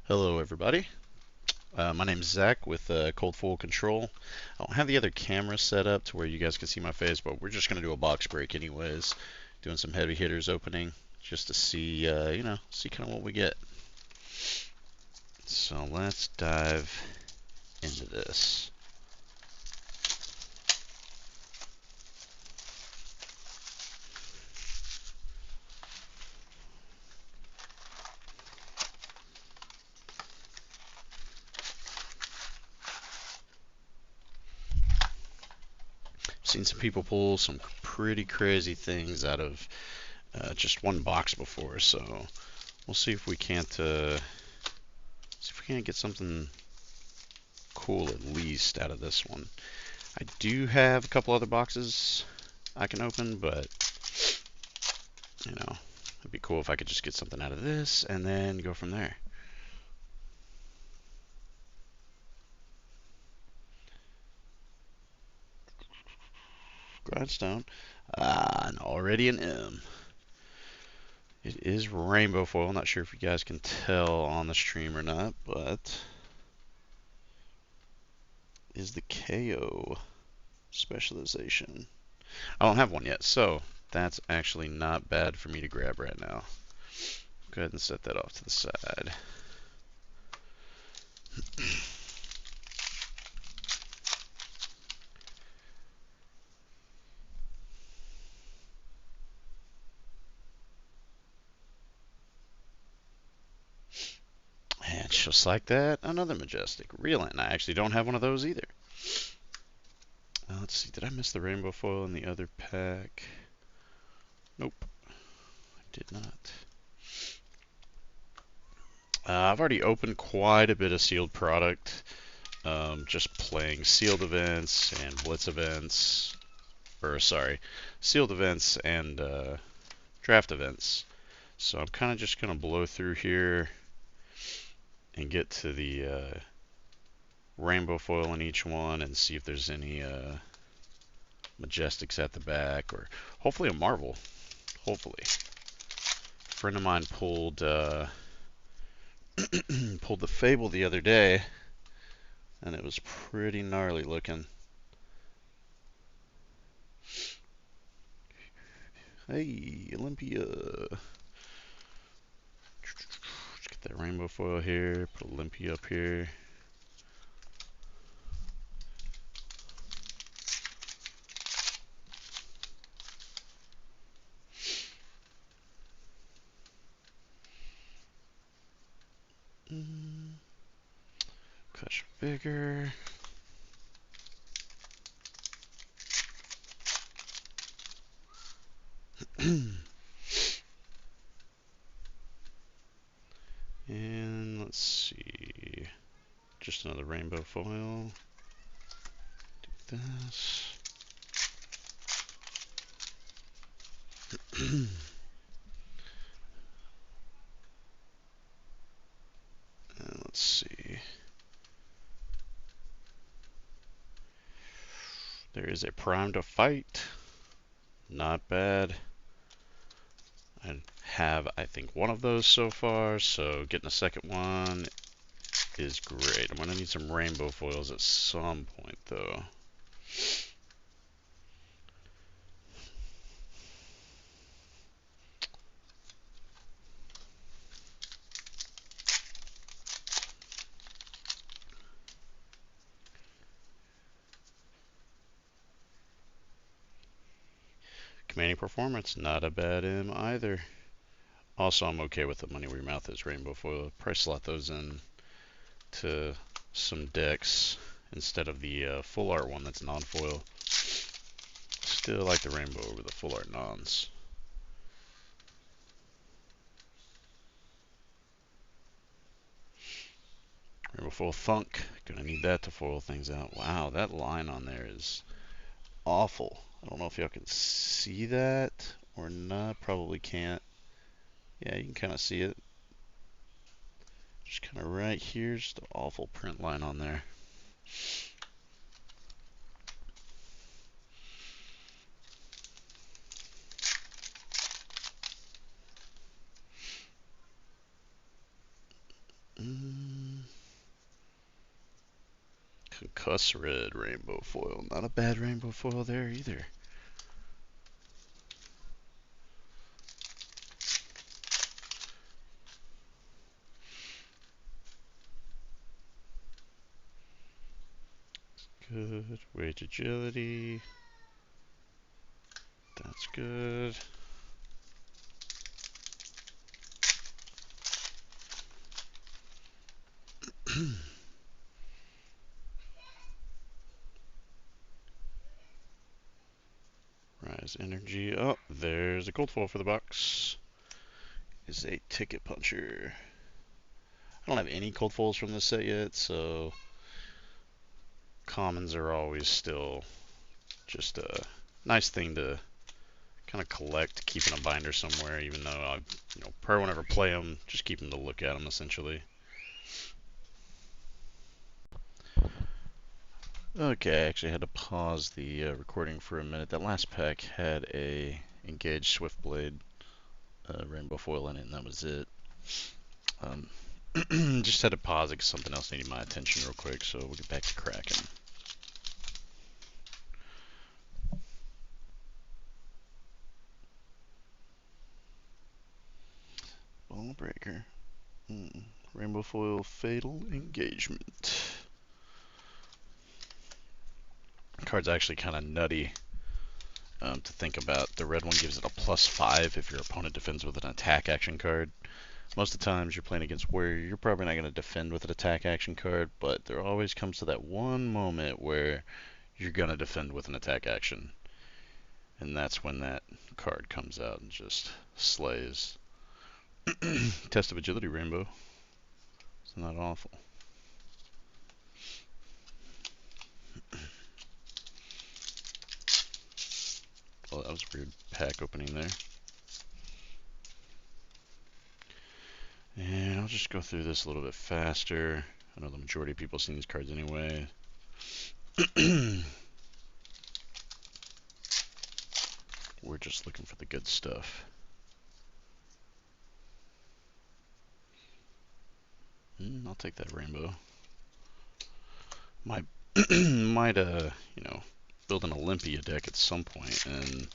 Hello, everybody. My name's Zach with Cold Foil Control. I don't have the other camera set up to where you guys can see my face, but we're just going to do a box break anyways. Doing some heavy hitters opening just to see, see kind of what we get. So let's dive into this. Seen some people pull some pretty crazy things out of just one box before, so we'll see if we can't get something cool at least out of this one. I do have a couple other boxes I can open, but it'd be cool if I could just get something out of this and then go from there. Grindstone. And already an M. It is rainbow foil. Not sure if you guys can tell on the stream or not, but is the KO specialization. I don't have one yet, so that's actually not bad for me to grab right now. Go ahead and set that off to the side. And just like that, another Majestic. Reeling. I actually don't have one of those either. Let's see, did I miss the rainbow foil in the other pack? Nope, I did not. I've already opened quite a bit of sealed product, just playing sealed events and blitz events, or sorry, sealed events and draft events. So I'm kind of just going to blow through here and get to the rainbow foil in each one and see if there's any Majestics at the back, or hopefully a Marvel. Hopefully. A friend of mine pulled pulled the Fable the other day, and it was pretty gnarly looking. Hey, Olympia. Let's get that rainbow foil here. Put Olympia up here. Crush bigger. And let's see. Just another rainbow foil. Do this. And let's see. There is a Prime to Fight. Not bad. I have, I think, one of those so far, so getting a second one is great. I'm going to need some rainbow foils at some point, though. Commanding Performance, not a bad M either. Also, I'm okay with the money where your mouth is rainbow foil. Probably slot those in to some decks instead of the full art one that's non-foil. Still like the rainbow over the full art nons. Rainbow foil Thunk. Gonna need that to foil things out. Wow, that line on there is awful. I don't know if y'all can see that or not. Probably can't. Yeah, you can kind of see it. Just kind of right here, just an awful print line on there. Cuss Red rainbow foil. Not a bad rainbow foil there either. Good. Wage agility. That's good. Rise energy. Oh, there's a gold foil for the box. Is a ticket puncher. I don't have any cold foils from this set yet, so commons are always still just a nice thing to kind of collect, keep in a binder somewhere, even though I, probably won't ever play them, just keep them to look at them essentially. Okay, I actually had to pause the recording for a minute. That last pack had a Engaged Swiftblade rainbow foil in it, and that was it. Just had to pause it because something else needed my attention real quick, so we'll get back to cracking. Ball Breaker. Rainbow foil Fatal Engagement. The card's actually kind of nutty to think about. The red one gives it a +5 if your opponent defends with an attack action card. Most of the times you're playing against Warrior, you're probably not going to defend with an attack action card, but there always comes to that one moment where you're going to defend with an attack action. And that's when that card comes out and just slays. Test of Agility Rainbow. It's not awful. Well, that was a weird pack opening there. And I'll just go through this a little bit faster. I know the majority of people have seen these cards anyway. We're just looking for the good stuff. I'll take that rainbow. Might, build an Olympia deck at some point, and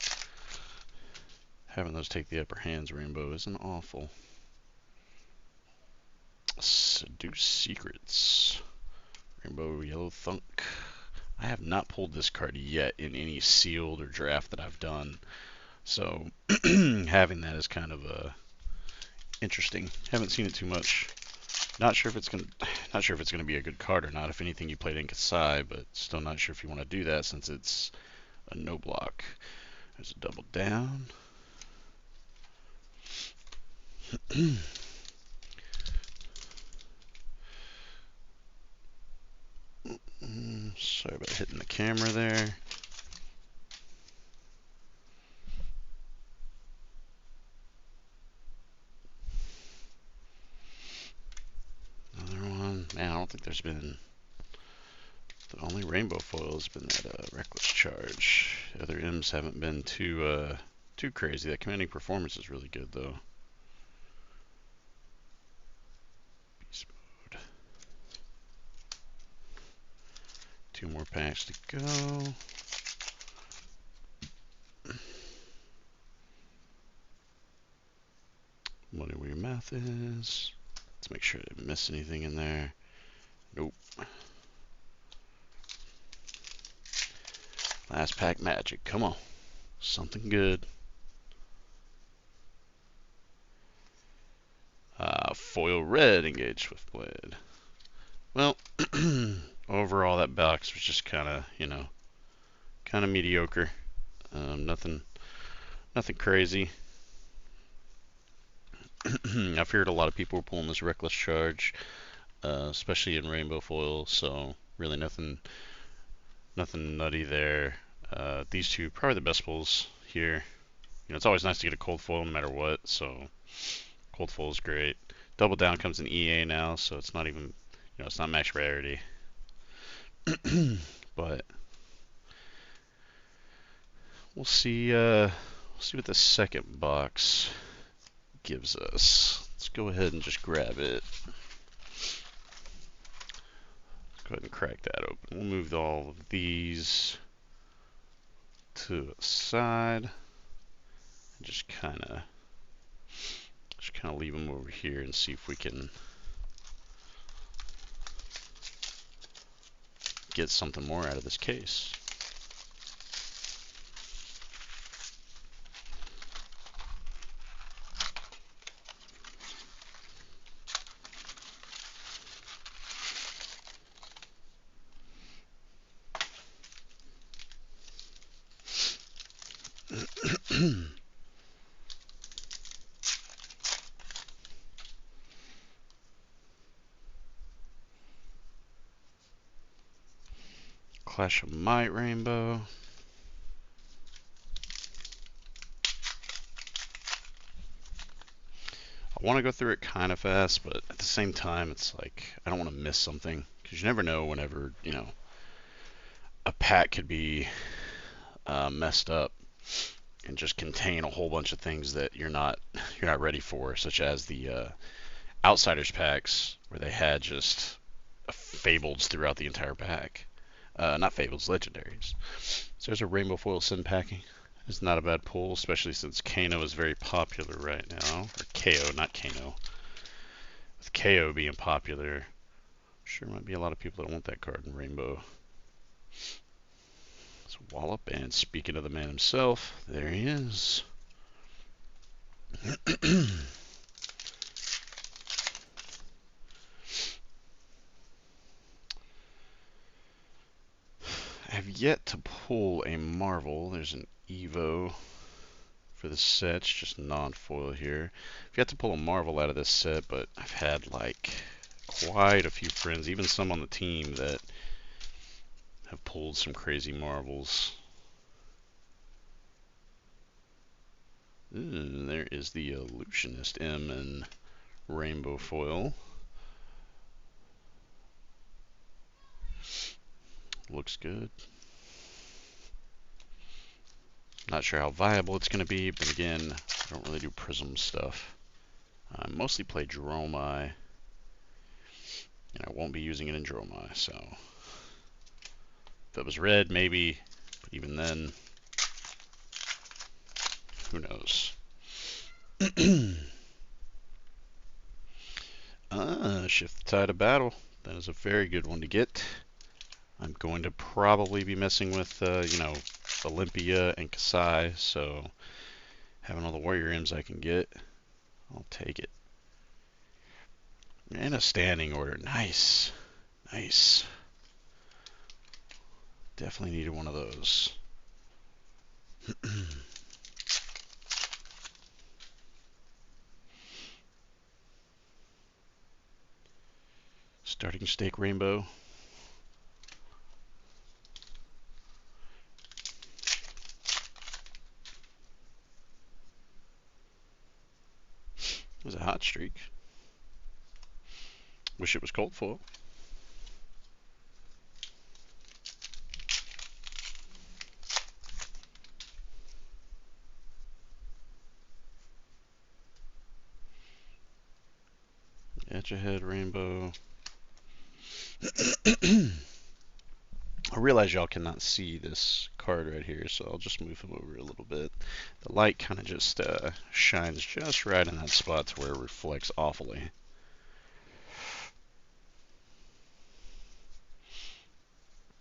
having those take the upper hands rainbow isn't awful. Seduce Secrets. Rainbow Yellow Thunk. I have not pulled this card yet in any sealed or draft that I've done, so having that is kind of interesting. Haven't seen it too much. Not sure if it's gonna be a good card or not. If anything, you played Inkasai, but still not sure if you want to do that since it's a no block. There's a double down. Sorry about hitting the camera there. Another one. Man, I don't think there's been... The only rainbow foil has been that Reckless Charge. The other M's haven't been too crazy. That Commanding Performance is really good, though. Beast Mode. 2 more packs to go. Wonder where your math is. Let's make sure I didn't miss anything in there. Nope. Last pack magic. Come on. Something good. Foil red Engaged Swiftblade. Well, overall that box was just kind of mediocre. Nothing crazy. I figured a lot of people were pulling this Reckless Charge, especially in rainbow foil, so really nothing nutty there. These two probably the best pulls here. It's always nice to get a cold foil no matter what, so cold foil is great. Double down comes in EA now, so it's not even, it's not max rarity. But we'll see what the second box gives us. Let's go ahead and just grab it. go ahead and crack that open. We'll move all of these to the side and just kind of leave them over here and see if we can get something more out of this case. Clash of Might Rainbow. I want to go through it kind of fast, but at the same time, it's like I don't want to miss something, because you never know whenever, you know, a pack could be messed up and just contain a whole bunch of things that you're not ready for, such as the Outsiders packs, where they had just Fableds throughout the entire pack. Not Fableds, Legendaries. So there's a Rainbow Foil Sin packing. It's not a bad pull, especially since Kano is very popular right now. Or KO, not Kano. With KO being popular, sure might be a lot of people that want that card in Rainbow. Let's wallop, and speaking of the man himself, there he is. I have yet to pull a Marvel. There's an Evo for the set. It's just non-foil here. I've yet to pull a Marvel out of this set, but I've had like quite a few friends, even some on the team, that have pulled some crazy Marvels. Ooh, there is the Illusionist M in Rainbow Foil. Looks good. Not sure how viable it's going to be, but again, I don't really do Prism stuff. I mostly play Dromai, and I won't be using it in Dromai, so if it was red, maybe, but even then, who knows. Shift the Tide of Battle. That is a very good one to get. I'm going to probably be messing with, you know, Olympia and Kasai, so having all the Warrior M's I can get, I'll take it. And a standing order. Nice. Nice. Definitely needed one of those. Starting Stake Rainbow. It was a hot streak. Wish it was cold foil. Edge ahead Rainbow. I realize y'all cannot see this card right here, so I'll just move him over a little bit. The light kind of just shines just right in that spot to where it reflects awfully.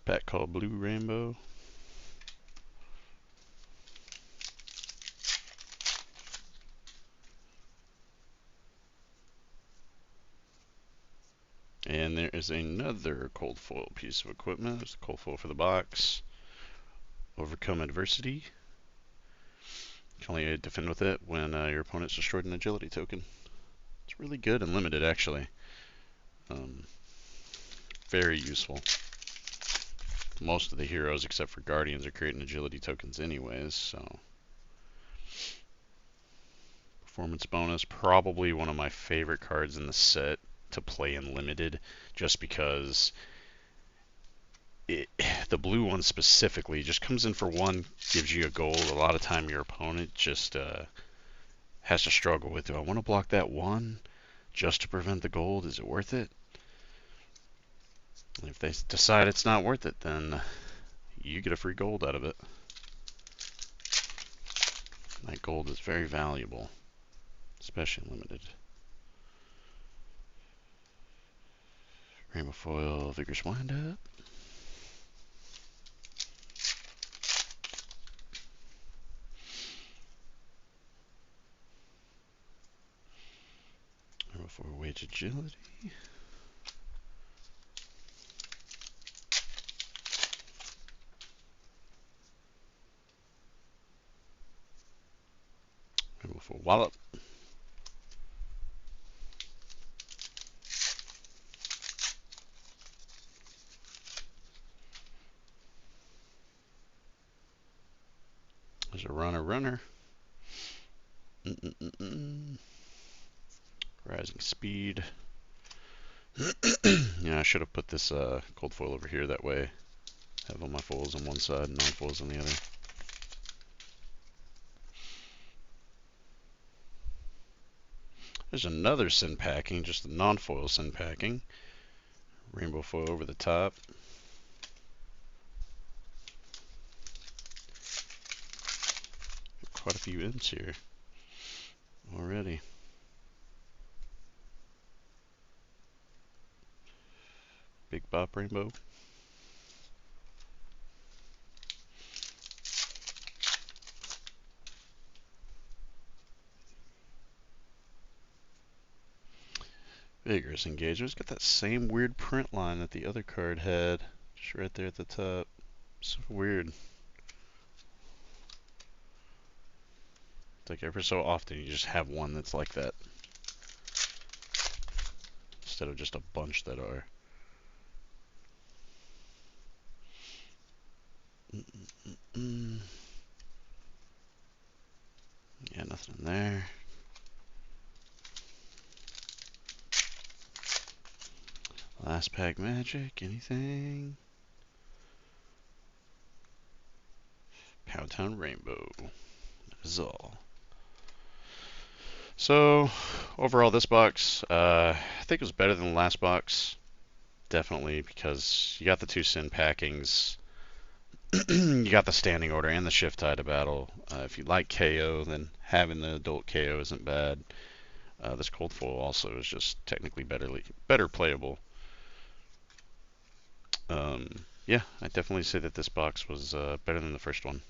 Pack called Blue Rainbow. And there is another cold foil piece of equipment. There's the cold foil for the box. Overcome adversity. You can only defend with it when your opponent's destroyed an agility token. It's really good and limited, actually. Very useful. Most of the heroes, except for Guardians, are creating agility tokens anyways, so. Performance bonus, probably one of my favorite cards in the set to play in limited, just because the blue one specifically just comes in for one, gives you a gold. A lot of time your opponent just has to struggle with, do I want to block that one just to prevent the gold? Is it worth it? And if they decide it's not worth it, then you get a free gold out of it. That gold is very valuable, especially limited. Rainbow foil, vigorous wind up. Rainbow foil, wage agility. Rainbow foil, wallop. There's a runner. Rising speed. Yeah, I should have put this gold foil over here. That way, I have all my foils on one side and non-foils on the other. There's another sin packing, just a non-foil sin packing. Rainbow foil over the top. Quite a few ends here already. Big Bop Rainbow. Vigorous Engagement. It's got that same weird print line that the other card had. Just right there at the top. So weird. It's like every so often you just have one that's like that. Instead of just a bunch that are. Yeah, nothing in there. Last pack magic, anything? Pound Town Rainbow. That is all. So, overall, this box, I think it was better than the last box. Definitely, because you got the two sin packings. You got the standing order and the shift tie to battle. If you like KO, then having the adult KO isn't bad. This cold foil also is just technically better playable. Yeah, I definitely say that this box was better than the first one.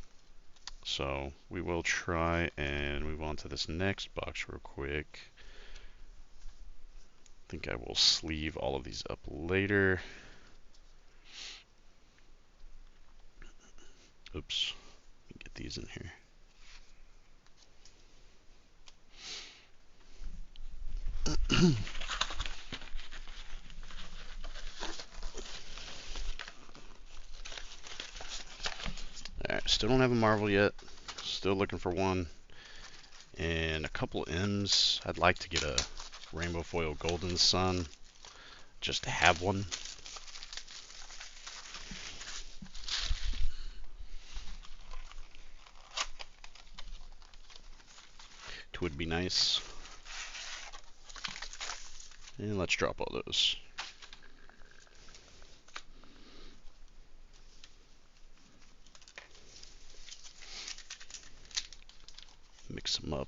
So we will try and move on to this next box real quick. I think I will sleeve all of these up later. Oops, let me get these in here. Alright, still don't have a Marvel yet. Still looking for one. And a couple M's. I'd like to get a Rainbow Foil Golden Sun. Just to have one. It would be nice. And let's drop all those. Mix them up.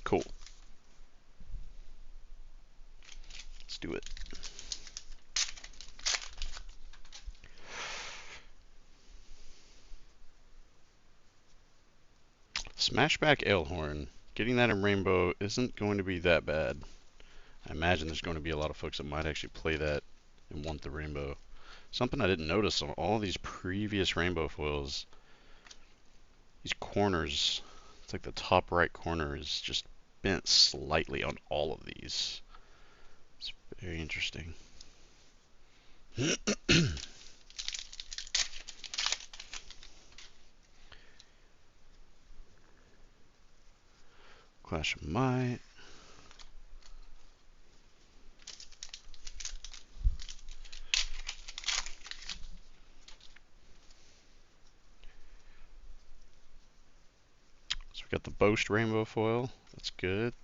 Cool. Let's do it. Smashback Alehorn. Getting that in Rainbow isn't going to be that bad. I imagine there's going to be a lot of folks that might actually play that and want the Rainbow. Something I didn't notice on all of these previous Rainbow foils, these corners, it's like the top right corner is just bent slightly on all of these. It's very interesting. Clash of Might. Got the Boast Rainbow Foil. That's good.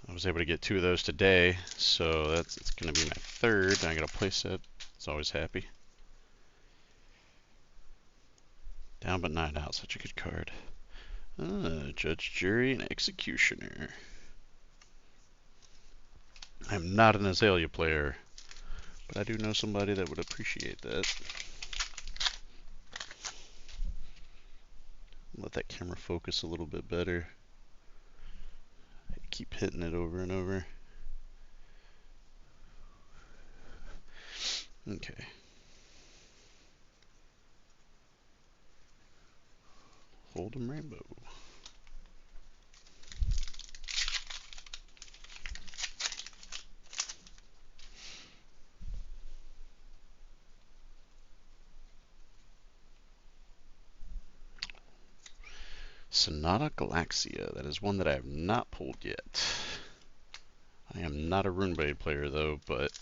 I was able to get 2 of those today, so it's going to be my 3rd. I got a playset. It's always happy. Down but not out. Such a good card. Judge, Jury, and Executioner. I'm not an Azalea player, but I do know somebody that would appreciate that. Let that camera focus a little bit better. I keep hitting it over and over. Okay. Hold'em Rainbow. Sonata Galaxia. That is one that I have not pulled yet. I am not a Runeblade player though, but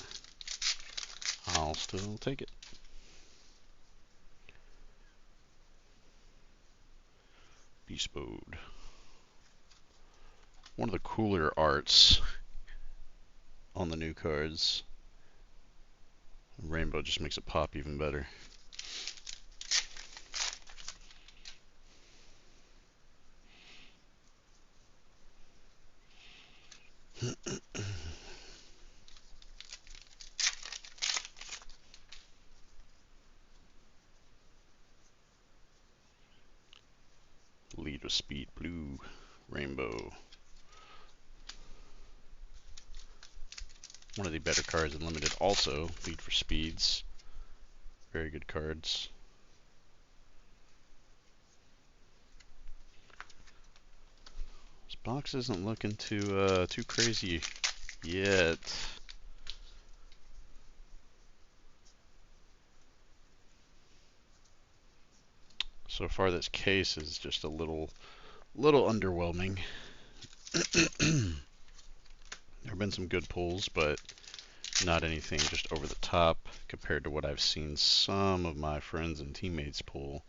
I'll still take it. Beast Mode. One of the cooler arts on the new cards. Rainbow just makes it pop even better. Lead with Speed Blue. Rainbow. One of the better cards in Limited also. Lead for Speeds. Very good cards. This box isn't looking too crazy yet. So far this case is just a little underwhelming. There have been some good pulls, but not anything just over the top compared to what I've seen some of my friends and teammates pull.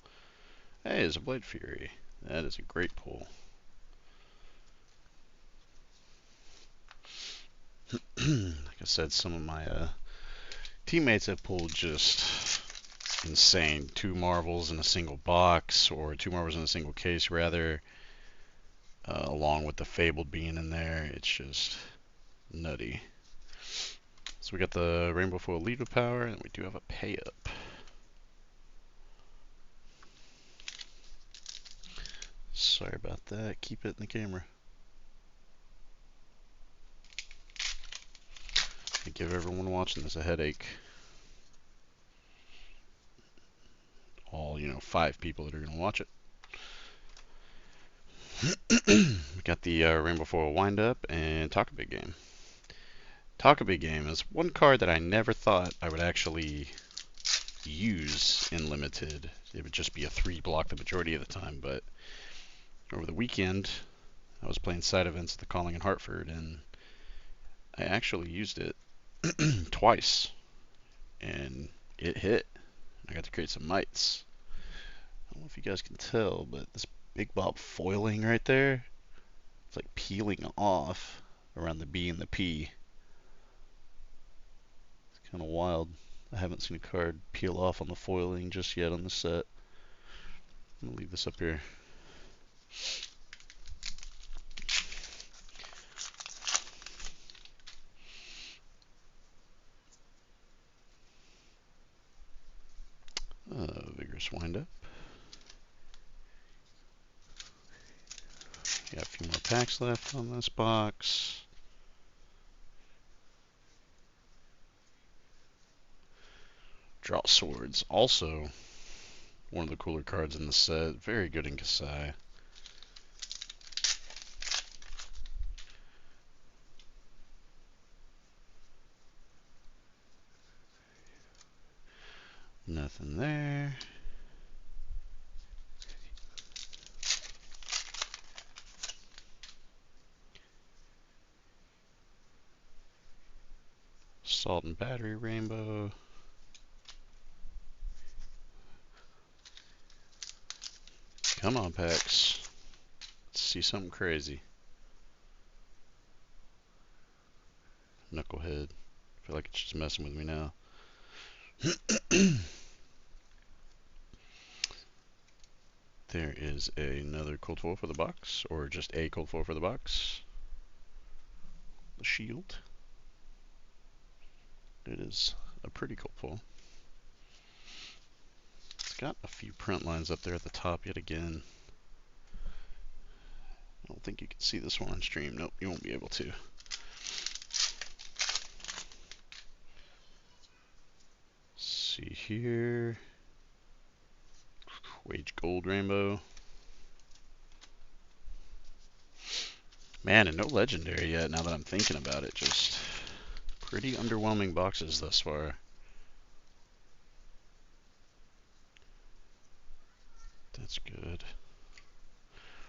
Hey, it's a Blade Fury. That is a great pull. Like I said, some of my teammates have pulled just insane 2 marvels in a single box, or 2 marvels in a single case rather, along with the Fabled being in there. It's just nutty. So we got the Rainbow Foil Lead with Power, and we do have a Pay Up. Sorry about that. Keep it in the camera. I give everyone watching this a headache. All, 5 people that are going to watch it. We got the Rainbow Foil Wind Up and Talk a Big Game. Talk a Big Game is one card that I never thought I would actually use in Limited. It would just be a 3 block the majority of the time, but over the weekend I was playing side events at the Calling in Hartford, and I actually used it twice, and it hit. I got to create some mites. I don't know if you guys can tell, but this Big Bob foiling right there, it's like peeling off around the B and the P. It's kind of wild. I haven't seen a card peel off on the foiling just yet on the set. I'm going to leave this up here. Vigorous Wind-Up. Got a few more packs left on this box. Draw Swords, also one of the cooler cards in the set. Very good in Kasai. Nothing there. Salt and Battery Rainbow. Come on, packs. to see something crazy. Knucklehead. I feel like it's just messing with me now. There is another cold foil for the box, or just a cold foil for the box. The shield. It is a pretty cold foil. It's got a few print lines up there at the top yet again. I don't think you can see this one on stream. Nope, you won't be able to. See here. Wage Gold Rainbow. Man, and no legendary yet now that I'm thinking about it. Just pretty underwhelming boxes thus far. That's good.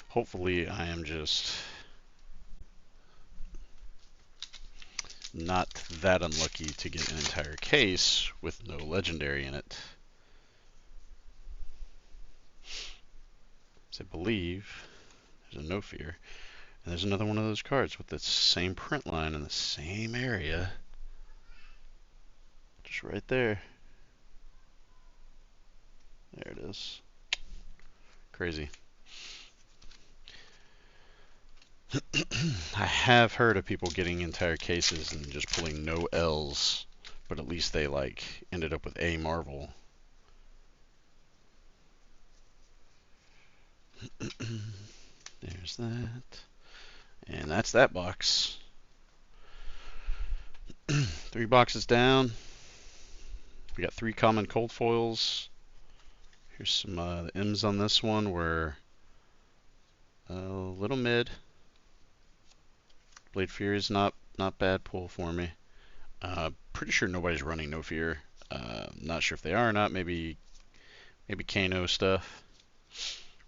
Hopefully I am just not that unlucky to get an entire case with no legendary in it. I believe there's a No Fear. And there's another one of those cards with the same print line in the same area. Just right there. There it is. Crazy. I have heard of people getting entire cases and just pulling no L's, but at least they like ended up with a Marvel. There's that. And that's that box. 3 boxes down. We got 3 common cold foils. Here's some the M's on this one were a little mid. Blade Fury is not bad pull for me. Pretty sure nobody's running No Fear. Not sure if they are or not. Maybe Kano stuff.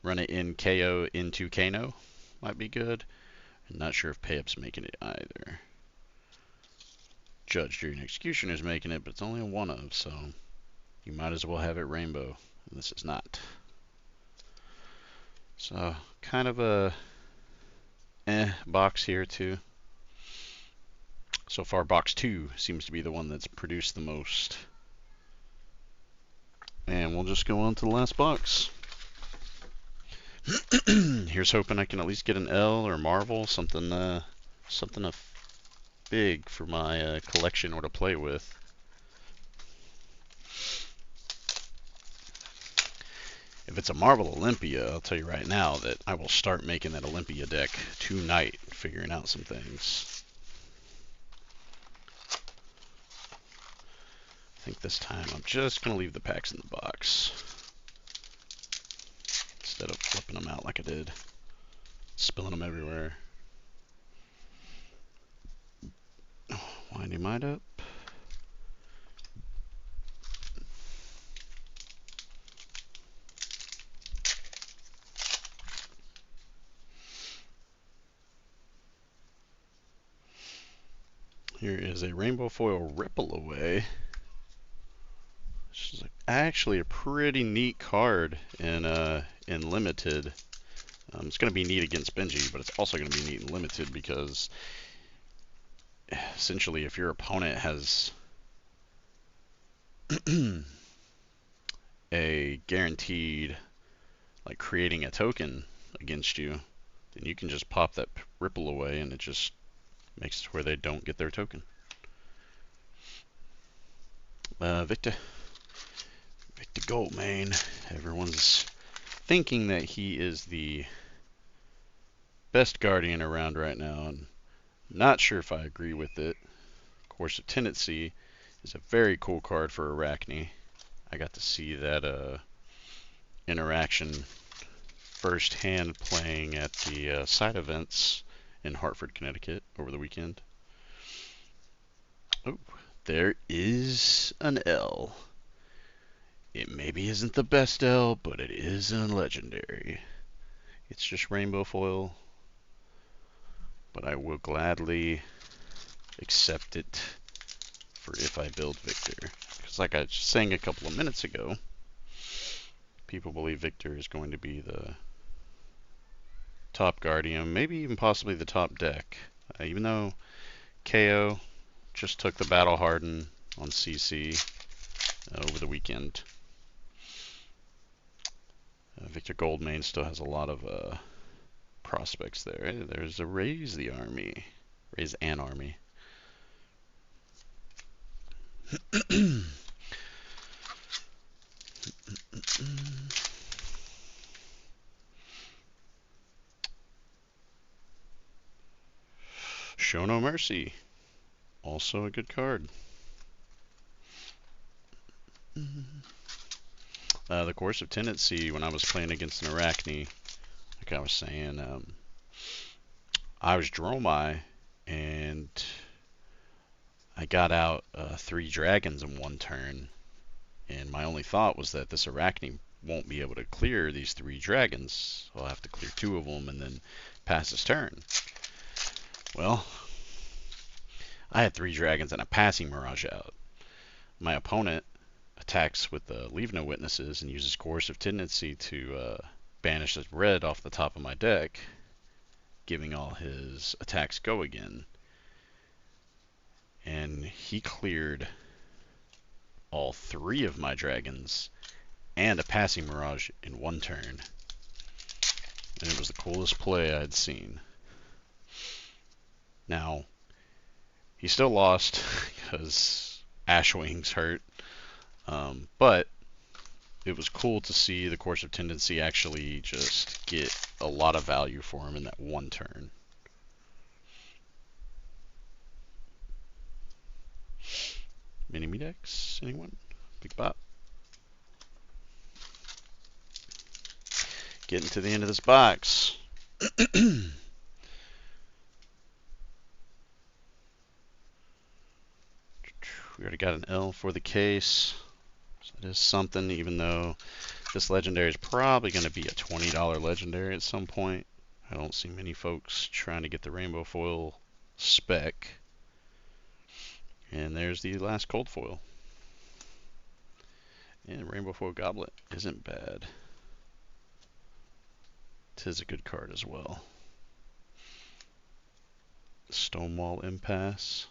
Run it in KO into Kano might be good. I'm not sure if Payup's making it either. Judge, Jury, and Executioner's making it, but it's only a one of, so you might as well have it rainbow. And this is not. So kind of a box here too. So far, box 2 seems to be the one that's produced the most. And we'll just go on to the last box. Here's hoping I can at least get an L or Marvel, something big for my collection or to play with. If it's a Marvel Olympia, I'll tell you right now that I will start making that Olympia deck tonight, figuring out some things. I think this time I'm just going to leave the packs in the box instead of flipping them out like I did, spilling them everywhere. Winding mine up. Here is a Rainbow Foil Ripple Away. Which is actually a pretty neat card in Limited. It's going to be neat against Benji, but it's also going to be neat in Limited because essentially if your opponent has a guaranteed like creating a token against you, then you can just pop that Ripple Away and it just makes it where they don't get their token. Victor Goldmane. Everyone's thinking that he is the best Guardian around right now, and not sure if I agree with it. Course of Tendency is a very cool card for Arachne. I got to see that interaction firsthand playing at the side events in Hartford, Connecticut over the weekend. Oh, there is an L. It maybe isn't the best L, but it is a legendary. It's just rainbow foil, but I will gladly accept it for if I build Victor. Because like I was saying a couple of minutes ago, people believe Victor is going to be the top Guardian, maybe even possibly the top deck. Even though KO just took the Battle Harden on CC over the weekend. Victor Goldmane still has a lot of prospects there. Hey, there's a Raise the Army. Raise an Army. Show No Mercy. Also a good card. The Course of Tendency, when I was playing against an Arachne, like I was saying, I was Dromai, and I got out 3 dragons in one turn, and my only thought was that this Arachne won't be able to clear these 3 dragons. I'll have to clear 2 of them and then pass his turn. Well, I had 3 dragons and a passing Mirage out. My opponent attacks with Leave No Witnesses and uses Coercive Tendency to banish this red off the top of my deck, giving all his attacks go again. And he cleared all 3 of my dragons and a passing Mirage in one turn. And it was the coolest play I'd seen. Now, he still lost because Ashwing's hurt. But it was cool to see the Course of Tendency actually just get a lot of value for him in that one turn. Mini Me decks? Anyone? Big Bop? Getting to the end of this box. We already got an L for the case. So it is something, even though this legendary is probably going to be a $20 legendary at some point. I don't see many folks trying to get the rainbow foil spec. And there's the last cold foil. And rainbow foil goblet isn't bad. Tis a good card as well. Stonewall Impasse.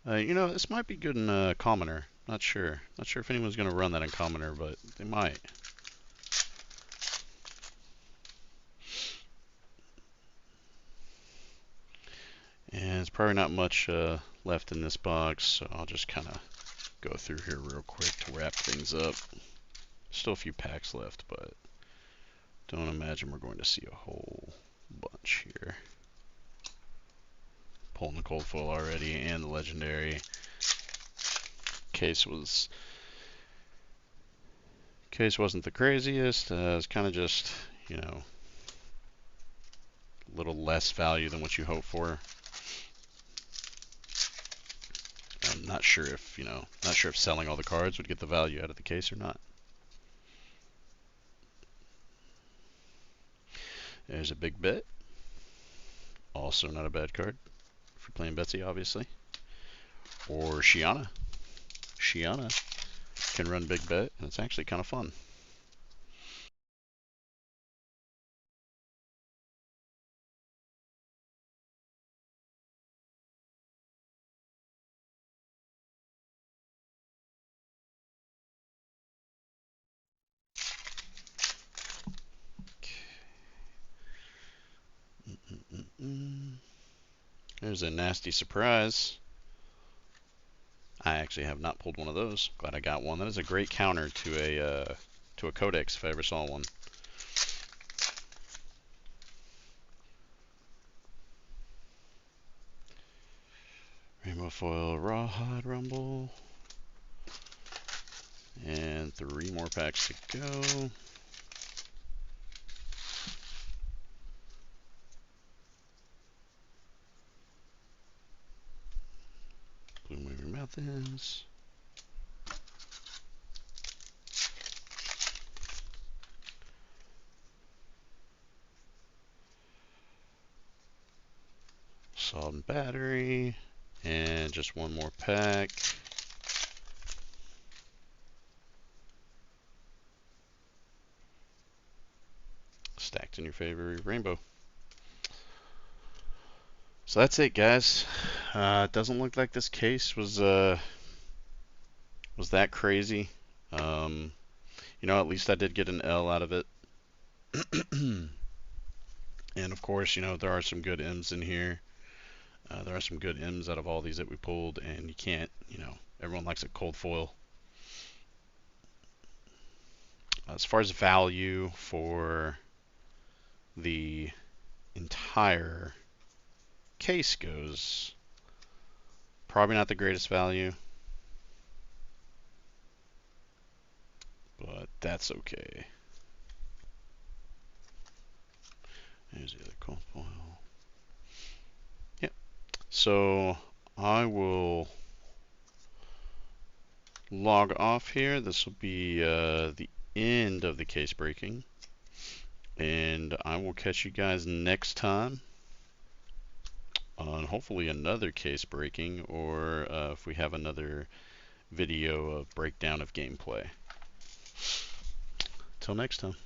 You know, this might be good in Commoner. Not sure. Not sure if anyone's going to run that in Commoner, but they might. And it's probably not much left in this box, so I'll just kind of go through here real quick to wrap things up. Still a few packs left, but don't imagine we're going to see a whole bunch here. Pulling the cold foil already and the legendary. Case wasn't the craziest. It's kind of just, you know, a little less value than what you hope for. I'm not sure if, not sure if selling all the cards would get the value out of the case or not. There's a Big Bet. Also not a bad card for playing Betsy, obviously. Or Shiana. Shiana can run Big Bet, and it's actually kind of fun. There's a nasty surprise. I actually have not pulled one of those. Glad I got one. That is a great counter to a Codex if I ever saw one. Rainbow foil Rawhide Rumble. And 3 more packs to go. Blue Moving Methods. Salt and Battery. And just one more pack. stacked in your favor, rainbow. So that's it, guys. It doesn't look like this case was that crazy. You know, at least I did get an L out of it. And of course, you know, there are some good M's in here. There are some good M's out of all these that we pulled, and you can't, you know, everyone likes a cold foil. As far as value for the entire case goes, probably not the greatest value, but that's okay. There's the other cold foil. Yep. So I will log off here. This will be the end of the case breaking, and I will catch you guys next time on hopefully another case breaking, or if we have another video of breakdown of gameplay. Till next time.